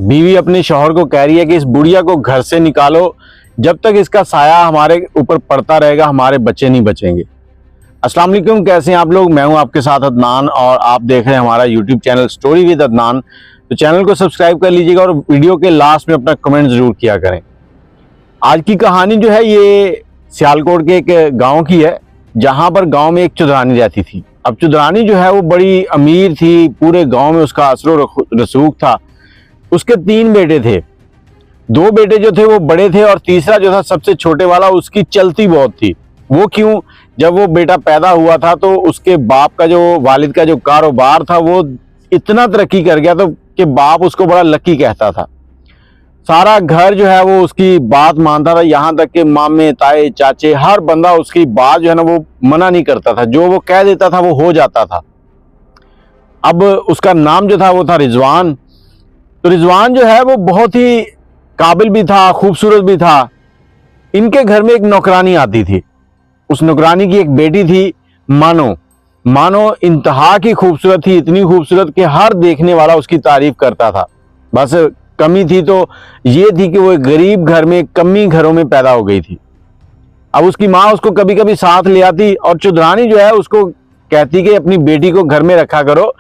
बीवी अपने शौहर को कह रही है कि इस बुढ़िया को घर से निकालो, जब तक इसका साया हमारे ऊपर पड़ता रहेगा हमारे बच्चे नहीं बचेंगे। अस्सलाम वालेकुम, कैसे हैं आप लोग। मैं हूं आपके साथ अदनान और आप देख रहे हैं हमारा YouTube channel story with Adnan. तो चैनल को सब्सक्राइब कर लीजिएगा और वीडियो के लास्ट में अपना कमेंट जरूर किया करें। आज की कहानी जो है ये सियालकोट के एक गाँव की है, जहाँ पर गाँव में एक चुदरानी रहती थी। अब चुदरानी जो है वो बड़ी अमीर थी, पूरे गाँव में उसका असर रसूख था। उसके 3 बेटे थे। 2 बेटे जो थे वो बड़े थे और तीसरा जो था सबसे छोटे वाला, उसकी चलती बहुत थी। वो क्यों? जब वो बेटा पैदा हुआ था तो उसके बाप का जो वालिद का जो कारोबार था वो इतना तरक्की कर गया तो कि बाप उसको बड़ा लकी कहता था। सारा घर जो है वो उसकी बात मानता था, यहाँ तक कि मामे ताए चाचे हर बंदा उसकी बात जो है ना वो मना नहीं करता था, जो वो कह देता था वो हो जाता था। अब उसका नाम जो था वो था रिजवान। तो रिजवान जो है वो बहुत ही काबिल भी था, खूबसूरत भी था। इनके घर में एक नौकरानी आती थी। उस नौकरानी की एक बेटी थी मानो। मानो इंतहा की खूबसूरत थी, इतनी खूबसूरत कि हर देखने वाला उसकी तारीफ करता था। बस कमी थी तो ये थी कि वो एक गरीब घर में, कमी घरों में पैदा हो गई थी। अब उसकी माँ उसको कभी कभी साथ ले आती और चुदरानी जो है उसको कहती कि अपनी बेटी को घर में रखा करो,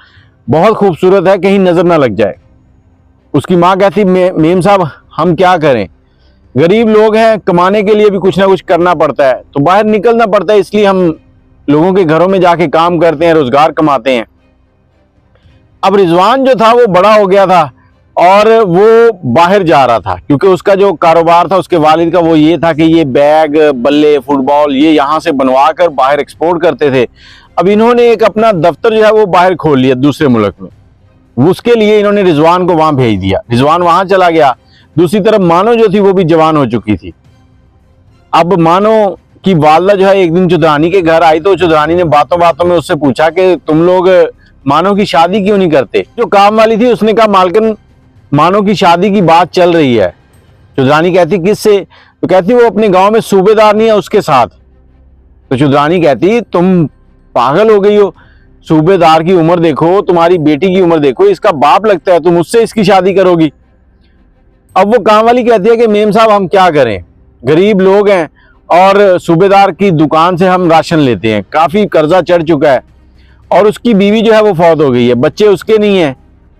बहुत खूबसूरत है, कहीं नजर ना लग जाए। उसकी माँ कहती मेम साहब हम क्या करें, गरीब लोग हैं, कमाने के लिए भी कुछ ना कुछ करना पड़ता है, तो बाहर निकलना पड़ता है, इसलिए हम लोगों के घरों में जाके काम करते हैं, रोजगार कमाते हैं। अब रिजवान जो था वो बड़ा हो गया था और वो बाहर जा रहा था, क्योंकि उसका जो कारोबार था उसके वालिद का वो ये था कि ये बैग, बल्ले, फुटबॉल ये यहाँ से बनवा कर बाहर एक्सपोर्ट करते थे। अब इन्होंने एक अपना दफ्तर जो है वो बाहर खोल लिया दूसरे मुल्क में। उसके लिए इन्होंने रिजवान को वहां भेज दिया। रिजवान वहां चला गया। दूसरी तरफ मानो जो थी वो भी जवान हो चुकी थी। अब मानो की वालदा जो है एक दिन चुदरानी के घर आई तो चुदरानी ने बातों बातों में उससे पूछा कि तुम लोग मानो की शादी क्यों नहीं करते। जो काम वाली थी उसने कहा मालकिन मानो की शादी की बात चल रही है। चुदरानी कहती किससे? तो कहती वो अपने गांव में सूबेदार नहीं है उसके साथ। तो चुदरानी कहती तुम पागल हो गई हो, सूबेदार की उम्र देखो, तुम्हारी बेटी की उम्र देखो, इसका बाप लगता है, तुम उससे इसकी शादी करोगी। अब वो काम वाली कहती है कि मेम साहब हम क्या करें, गरीब लोग हैं और सूबेदार की दुकान से हम राशन लेते हैं, काफी कर्जा चढ़ चुका है और उसकी बीवी जो है वो फौत हो गई है, बच्चे उसके नहीं है,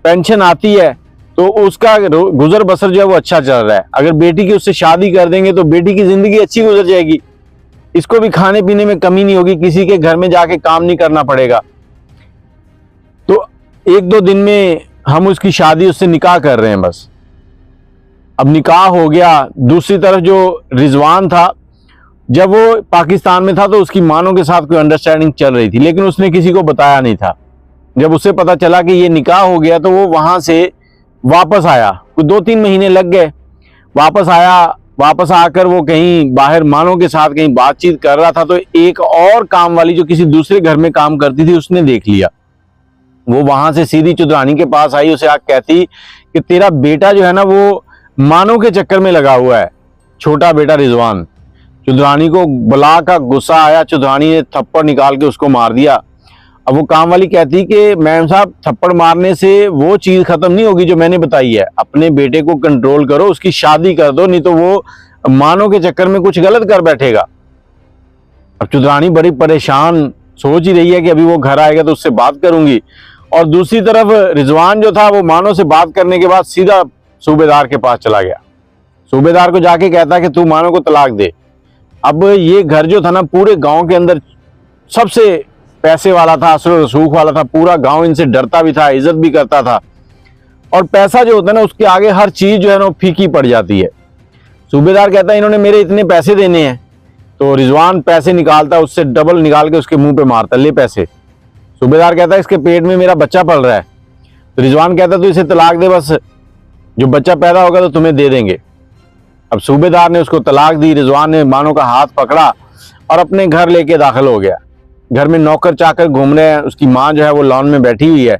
पेंशन आती है तो उसका गुजर बसर जो है वो अच्छा चल रहा है। अगर बेटी की उससे शादी कर देंगे तो बेटी की जिंदगी अच्छी गुजर जाएगी, इसको भी खाने पीने में कमी नहीं होगी, किसी के घर में जाके काम नहीं करना पड़ेगा। तो 1-2 दिन में हम उसकी शादी, उससे निकाह कर रहे हैं बस। अब निकाह हो गया। दूसरी तरफ जो रिजवान था, जब वो पाकिस्तान में था तो उसकी मानों के साथ कोई अंडरस्टैंडिंग चल रही थी, लेकिन उसने किसी को बताया नहीं था। जब उसे पता चला कि ये निकाह हो गया तो वो वहां से वापस आया। कुछ 2-3 महीने लग गए। वापस आया। वापस आकर वो कहीं बाहर मानों के साथ कहीं बातचीत कर रहा था तो एक और काम वाली जो किसी दूसरे घर में काम करती थी उसने देख लिया। वो वहां से सीधी चुदरानी के पास आई, उसे आके कहती कि तेरा बेटा जो है ना वो मानो के चक्कर में लगा हुआ है, छोटा बेटा रिजवान। चुदरानी को बला का गुस्सा आया, चुदरानी ने थप्पड़ निकाल के उसको मार दिया। अब वो काम वाली कहती कि मैम साहब थप्पड़ मारने से वो चीज खत्म नहीं होगी जो मैंने बताई है, अपने बेटे को कंट्रोल करो, उसकी शादी कर दो, नहीं तो वो मानो के चक्कर में कुछ गलत कर बैठेगा। अब चुदरानी बड़ी परेशान सोच ही रही है कि अभी वो घर आएगा तो उससे बात करूंगी, और दूसरी तरफ रिजवान जो था वो मानो से बात करने के बाद सीधा सूबेदार के पास चला गया। सूबेदार को जाके कहता कि तू मानो को तलाक दे। अब ये घर जो था ना पूरे गांव के अंदर सबसे पैसे वाला था, असर रसूख वाला था, पूरा गांव इनसे डरता भी था, इज्जत भी करता था। और पैसा जो होता है ना उसके आगे हर चीज जो है ना फीकी पड़ जाती है। सूबेदार कहता है इन्होंने मेरे इतने पैसे देने हैं, तो रिजवान पैसे निकालता है, उससे डबल निकाल के उसके मुंह पे मारता, ले पैसे। सूबेदार कहता है इसके पेट में मेरा बच्चा पल रहा है। तो रिजवान कहता है तो इसे तलाक दे, बस जो बच्चा पैदा होगा तो तुम्हें दे देंगे। अब सूबेदार ने उसको तलाक दी। रिजवान ने मानो का हाथ पकड़ा और अपने घर लेके दाखिल हो गया। घर में नौकर चाकर घूम रहे हैं, उसकी माँ जो है वो लॉन में बैठी हुई है,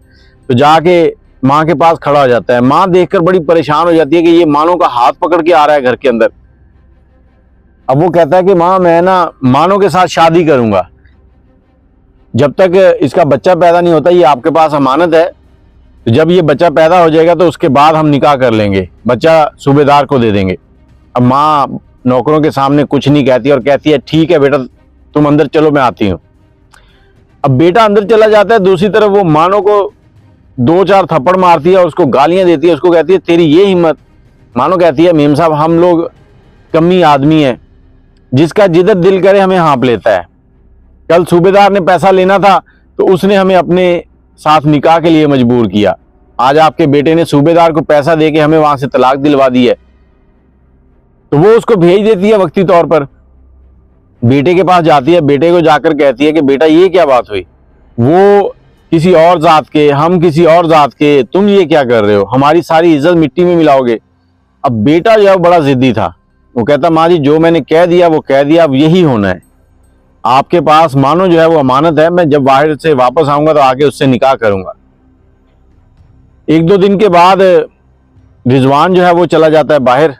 तो जाके माँ के पास खड़ा हो जाता है। माँ देखकर बड़ी परेशान हो जाती है कि ये मानो का हाथ पकड़ के आ रहा है घर के अंदर। अब वो कहता है कि माँ मैं ना मानो के साथ शादी करूंगा, जब तक इसका बच्चा पैदा नहीं होता ये आपके पास अमानत है, तो जब ये बच्चा पैदा हो जाएगा तो उसके बाद हम निकाह कर लेंगे, बच्चा सूबेदार को दे देंगे। अब माँ नौकरों के सामने कुछ नहीं कहती और कहती है ठीक है बेटा तुम अंदर चलो मैं आती हूँ। अब बेटा अंदर चला जाता है, दूसरी तरफ वो मानो को 2-4 थप्पड़ मारती है और उसको गालियां देती है, उसको कहती है तेरी ये हिम्मत। मानो कहती है मेम साहब हम लोग कमी आदमी हैं, जिसका जिधर दिल करे हमें हाँप लेता है। कल सूबेदार ने पैसा लेना था तो उसने हमें अपने साथ निकाह के लिए मजबूर किया। आज आपके बेटे ने सूबेदार को पैसा दे के हमें वहां से तलाक दिलवा दी है। तो वो उसको भेज देती है वक्ती तौर पर, बेटे के पास जाती है, बेटे को जाकर कहती है कि बेटा ये क्या बात हुई, वो किसी और जात के, हम किसी और जात के, तुम ये क्या कर रहे हो, हमारी सारी इज्जत मिट्टी में मिलाओगे। अब बेटा जो है बड़ा जिद्दी था, वो कहता माँ जी जो मैंने कह दिया वो कह दिया, अब यही होना है। आपके पास मानो जो है वो अमानत है, मैं जब बाहर से वापस आऊंगा तो आके उससे निकाह करूंगा। 1-2 दिन के बाद रिजवान जो है वो चला जाता है बाहर,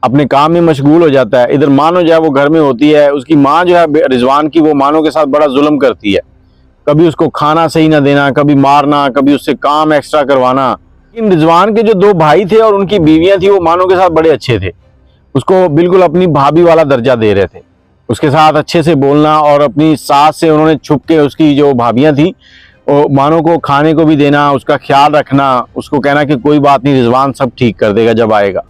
अपने काम में मशगूल हो जाता है। इधर मानो जो है वो घर में होती है, उसकी माँ जो है रिजवान की, वो मानो के साथ बड़ा जुल्म करती है, कभी उसको खाना सही ना देना, कभी मारना, कभी उससे काम एक्स्ट्रा करवाना। लेकिन रिजवान के जो 2 भाई थे और उनकी बीवियां थी वो मानो के साथ बड़े अच्छे थे, उसको बिल्कुल अपनी भाभी वाला दर्जा दे रहे थे, उसके साथ अच्छे से बोलना, और अपनी सास से उन्होंने छुप के, उसकी जो भाभियां थी मानो को खाने को भी देना, उसका ख्याल रखना, उसको कहना कि कोई बात नहीं रिजवान सब ठीक कर देगा जब आएगा।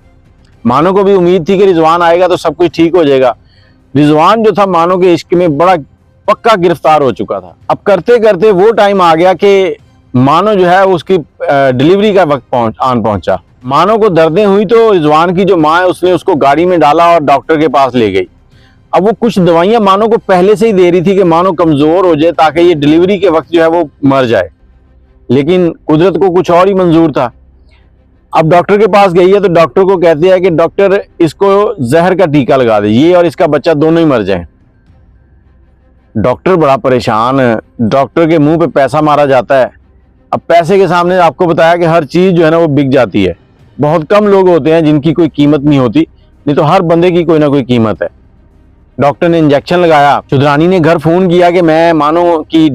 मानो को भी उम्मीद थी कि रिजवान आएगा तो सब कुछ ठीक हो जाएगा। रिजवान जो था मानो के इश्क में बड़ा पक्का गिरफ्तार हो चुका था। अब करते करते वो टाइम आ गया कि मानो जो है उसकी डिलीवरी का वक्त पहुंचा। मानो को दर्दें हुई तो रिजवान की जो माँ है उसने उसको गाड़ी में डाला और डॉक्टर के पास ले गई। अब वो कुछ दवाइयां मानो को पहले से ही दे रही थी कि मानो कमजोर हो जाए ताकि ये डिलीवरी के वक्त जो है वो मर जाए, लेकिन कुदरत को कुछ और ही मंजूर था। अब डॉक्टर के पास गई है तो डॉक्टर को कहती है कि डॉक्टर इसको जहर का टीका लगा दे, ये और इसका बच्चा दोनों ही मर जाएं। डॉक्टर बड़ा परेशान है, डॉक्टर के मुंह पे पैसा मारा जाता है। अब पैसे के सामने आपको बताया कि हर चीज जो है ना वो बिक जाती है। बहुत कम लोग होते हैं जिनकी कोई कीमत नहीं होती, नहीं तो हर बंदे की कोई ना कोई कीमत है। डॉक्टर ने इंजेक्शन लगाया, चुदरानी ने घर फोन किया कि मैं मानो की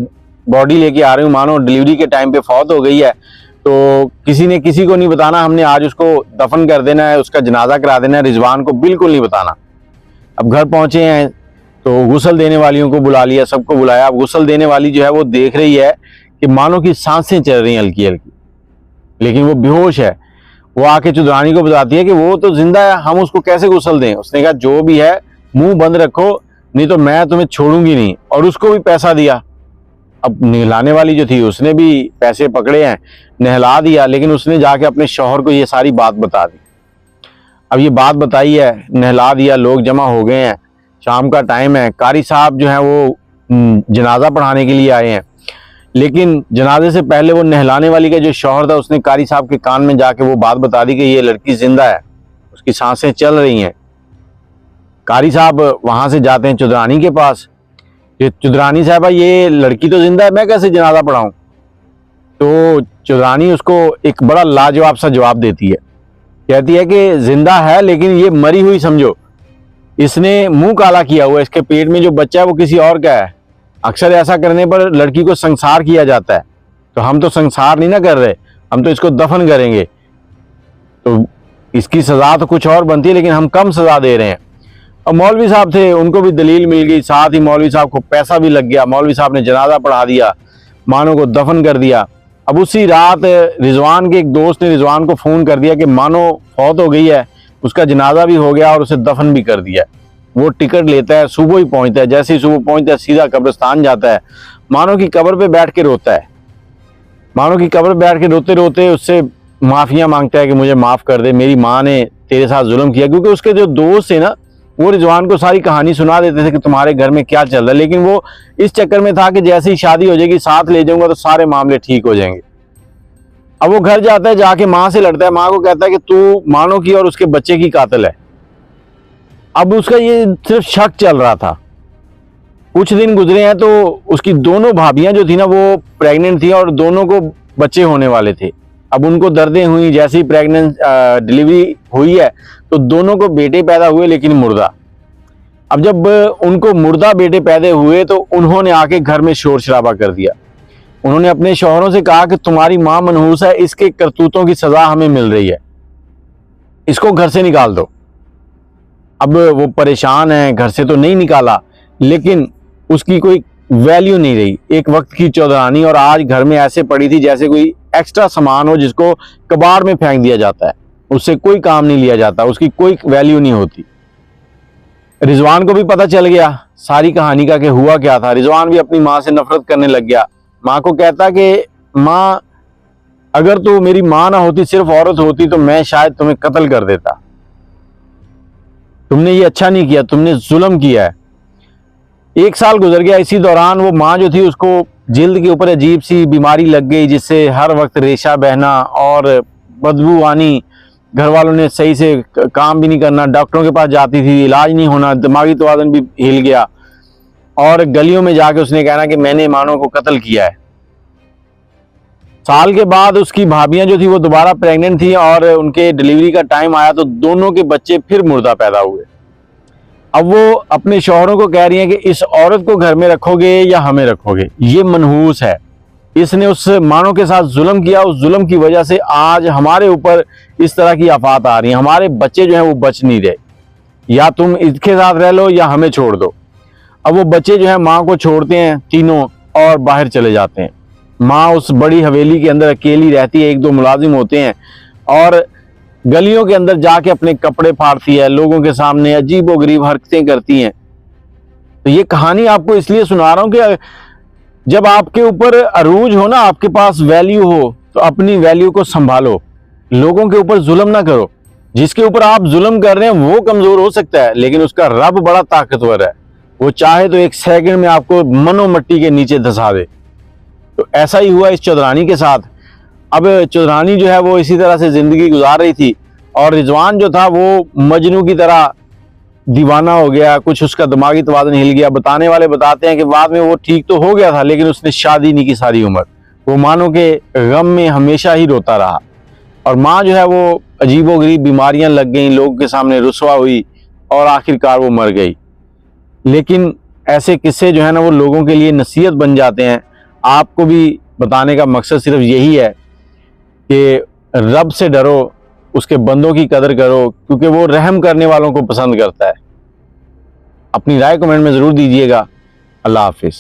बॉडी लेके आ रही हूँ, मानो डिलीवरी के टाइम पे फौत हो गई है, तो किसी ने किसी को नहीं बताना, हमने आज उसको दफन कर देना है, उसका जनाजा करा देना है, रिजवान को बिल्कुल नहीं बताना। अब घर पहुंचे हैं तो गुस्ल देने वालियों को बुला लिया, सबको बुलाया। अब गुस्ल देने वाली जो है वो देख रही है कि मानो की सांसें चल रही हैं हल्की हल्की, लेकिन वो बेहोश है। वो आके चुदरानी को बताती है कि वो तो जिंदा है, हम उसको कैसे गुस्ल दें। उसने कहा जो भी है मुंह बंद रखो, नहीं तो मैं तुम्हें छोड़ूंगी नहीं, और उसको भी पैसा दिया। अब नहलाने वाली जो थी उसने भी पैसे पकड़े हैं, नहला दिया, लेकिन उसने जाके अपने शौहर को ये सारी बात बता दी। अब ये बात बताई है, नहला दिया, लोग जमा हो गए हैं, शाम का टाइम है, कारी साहब जो है वो जनाजा पढ़ाने के लिए आए हैं। लेकिन जनाजे से पहले वो नहलाने वाली का जो शौहर था उसने कारी साहब के कान में जाके वो बात बता दी कि ये लड़की जिंदा है, उसकी सांसें चल रही हैं। कारी साहब वहां से जाते हैं चुदरानी के पास, ये चुदरानी साहबा ये लड़की तो जिंदा है, मैं कैसे जनाजा पढ़ाऊं। तो चुदरानी उसको एक बड़ा लाजवाब सा जवाब देती है, कहती है कि जिंदा है लेकिन ये मरी हुई समझो, इसने मुंह काला किया हुआ, इसके पेट में जो बच्चा है वो किसी और का है। अक्सर ऐसा करने पर लड़की को संसार किया जाता है, तो हम तो संसार नहीं ना कर रहे, हम तो इसको दफन करेंगे, तो इसकी सजा तो कुछ और बनती है, लेकिन हम कम सजा दे रहे हैं। और मौलवी साहब थे, उनको भी दलील मिल गई, साथ ही मौलवी साहब को पैसा भी लग गया। मौलवी साहब ने जनाजा पढ़ा दिया, मानो को दफन कर दिया। अब उसी रात रिजवान के एक दोस्त ने रिजवान को फ़ोन कर दिया कि मानो फौत हो गई है, उसका जनाजा भी हो गया और उसे दफन भी कर दिया। वो टिकट लेता है, सुबह ही पहुंचता है, जैसे ही सुबह पहुंचता है सीधा कब्रिस्तान जाता है, मानो की कब्र पे बैठ के रोता है। मानो की कब्र पे बैठ के रोते रोते उससे माफिया मांगता है कि मुझे माफ़ कर दे, मेरी माँ ने तेरे साथ जुल्म किया। क्योंकि उसके जो दोस्त थे ना वो रिजवान को सारी कहानी सुना देते थे कि तुम्हारे घर में क्या चल रहा है, लेकिन वो इस चक्कर में था कि जैसे ही शादी हो जाएगी साथ ले जाऊंगा तो सारे मामले ठीक हो जाएंगे। अब वो घर जाता है, जाके माँ से लड़ता है, माँ को कहता है कि तू मानो की और उसके बच्चे की कातिल है। अब उसका ये सिर्फ शक चल रहा था। कुछ दिन गुजरे हैं तो उसकी दोनों भाभियां जो थी ना वो प्रेग्नेंट थी और दोनों को बच्चे होने वाले थे। अब उनको दर्दें हुई, जैसे ही प्रेग्नेंट डिलीवरी हुई है तो दोनों को बेटे पैदा हुए, लेकिन मुर्दा। अब जब उनको मुर्दा बेटे पैदा हुए तो उन्होंने आके घर में शोर शराबा कर दिया। उन्होंने अपने शौहरों से कहा कि तुम्हारी माँ मनहूस है, इसके करतूतों की सजा हमें मिल रही है, इसको घर से निकाल दो। अब वो परेशान है, घर से तो नहीं निकाला, लेकिन उसकी कोई वैल्यू नहीं रही। एक वक्त की चौधरानी और आज घर में ऐसे पड़ी थी जैसे कोई एक्स्ट्रा सामान हो जिसको कबाड़ में फेंक दिया जाता है, उससे कोई काम नहीं लिया जाता, उसकी कोई वैल्यू नहीं होती। रिजवान को भी पता चल गया सारी कहानी का कि हुआ क्या था। रिजवान भी अपनी माँ से नफरत करने लग गया। माँ को कहता कि माँ, अगर तो मेरी माँ ना होती, सिर्फ औरत होती, तो मैं शायद तुम्हें कत्ल कर देता। तुमने ये अच्छा नहीं किया, तुमने जुल्म किया है। 1 साल गुजर गया। इसी दौरान वो माँ जो थी उसको जिल्द के ऊपर अजीब सी बीमारी लग गई, जिससे हर वक्त रेशा बहना और बदबू आनी। घर वालों ने सही से काम भी नहीं करना, डॉक्टरों के पास जाती थी, इलाज नहीं होना, दिमागी तवाज़ुन भी हिल गया और गलियों में जाके उसने कहना कि मैंने मानो को कत्ल किया है। साल के बाद उसकी भाभियां जो थी वो दोबारा प्रेग्नेंट थी और उनके डिलीवरी का टाइम आया तो दोनों के बच्चे फिर मुर्दा पैदा हुए। अब वो अपने शौहरों को कह रही हैं कि इस औरत को घर में रखोगे या हमें रखोगे, ये मनहूस है, इसने उस मानो के साथ जुल्म किया, उस जुल्म की वजह से आज हमारे ऊपर इस तरह की आफात आ रही हैं, हमारे बच्चे जो हैं वो बच नहीं रहे, या तुम इसके साथ रह लो या हमें छोड़ दो। अब वो बच्चे जो हैं माँ को छोड़ते हैं तीनों और बाहर चले जाते हैं। माँ उस बड़ी हवेली के अंदर अकेली रहती है, 1-2 मुलाजिम होते हैं और गलियों के अंदर जाके अपने कपड़े फाड़ती है, लोगों के सामने अजीबोगरीब हरकतें करती हैं। तो ये कहानी आपको इसलिए सुना रहा हूं कि जब आपके ऊपर अरूज हो ना, आपके पास वैल्यू हो, तो अपनी वैल्यू को संभालो, लोगों के ऊपर जुल्म ना करो। जिसके ऊपर आप जुल्म कर रहे हैं वो कमजोर हो सकता है, लेकिन उसका रब बड़ा ताकतवर है, वो चाहे तो 1 सेकंड में आपको मनो मट्टी के नीचे धंसा दे। तो ऐसा ही हुआ इस चौधरानी के साथ। अब चौधरानी जो है वो इसी तरह से जिंदगी गुजार रही थी और रिजवान जो था वो मजनू की तरह दीवाना हो गया, कुछ उसका दिमागी तवाज़ुन हिल गया। बताने वाले बताते हैं कि बाद में वो ठीक तो हो गया था, लेकिन उसने शादी नहीं की सारी उम्र। वो मानो के गम में हमेशा ही रोता रहा और माँ जो है वो अजीबोगरीब बीमारियां लग गई, लोगों के सामने रुसवा हुई और आखिरकार वो मर गई। लेकिन ऐसे किस्से जो है ना वो लोगों के लिए नसीहत बन जाते हैं। आपको भी बताने का मकसद सिर्फ यही है कि रब से डरो, उसके बंदों की कदर करो, क्योंकि वो रहम करने वालों को पसंद करता है। अपनी राय कमेंट में ज़रूर दीजिएगा। अल्लाह हाफिज़।